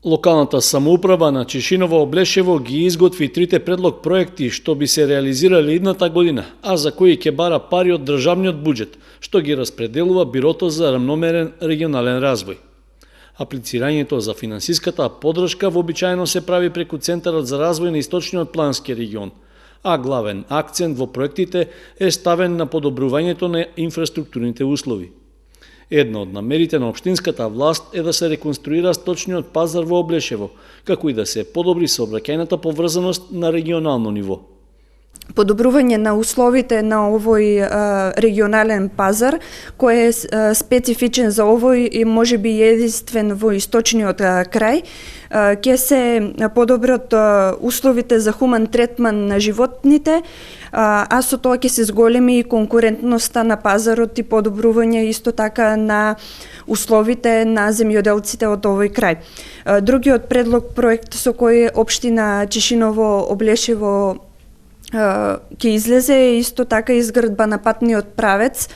Локалната самоуправа на Чешиново Облешево ги изготви трите предлог проекти што би се реализирали идната година, а за кои ќе бара пари од државниот буџет, што ги распределува Бирото за рамномерен регионален развој. Аплицирањето за финансиската поддршка вообичаено се прави преку Центарот за развој на Источниот плански регион, а главен акцент во проектите е ставен на подобрувањето на инфраструктурните услови. Една од намерите на општинската власт е да се реконструира сточниот пазар во Облешево, како и да се подобри сообраќајната поврзаност на регионално ниво. Подобрување на условите на овој регионален пазар, кој е специфичен за овој и можеби единствен во источниот крај, ќе се подобрат условите за хуман третман на животните, а со тоа ќе се зголеми и конкурентноста на пазарот и подобрување исто така на условите на земјоделците од овој крај. Другиот предлог проект со кој општина Чешиново Облешево ќе излезе исто така изградба на патниот правец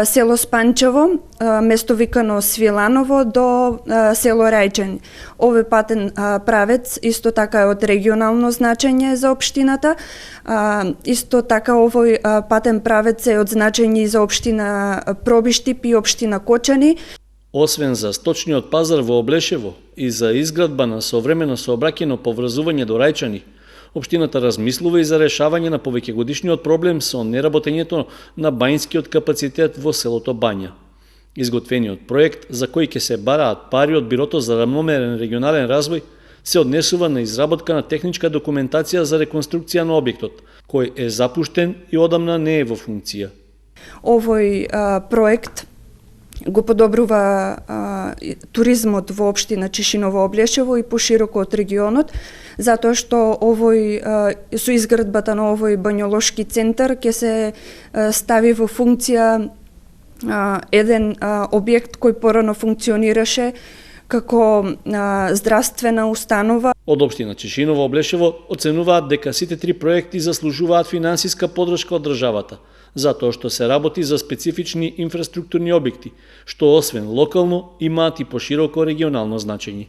село Спанчево, место викано Свиланово до село Рајчани. Овој патен правец исто така е од регионално значење за општината. Исто така овој патен правец е од значење за општина Пробиштип и општина Кочани. Освен за сточниот пазар во Облешево и за изградба на современо сообраќајно поврзување до Рајчани, општината размислува и за решавање на повеќегодишниот проблем со неработењето на бањскиот капацитет во селото Бања. Изготвениот проект, за кој ќе се бараат пари од Бирото за рамномерен регионален развој, се однесува на изработка на техничка документација за реконструкција на објектот, кој е запуштен и одамна не е во функција. Овој проект го подобрува туризмот во општина Чешиново Облешево и пошироко од регионот, затоа што со изградбата на овој бањолошки центар ќе се стави во функција еден објект кој порано функционираше како здравствена установа. Од општина Чешиново Облешево оценуваат дека сите три проекти заслужуваат финансиска поддршка од државата, затоа што се работи за специфични инфраструктурни објекти, што освен локално имаат и пошироко регионално значење.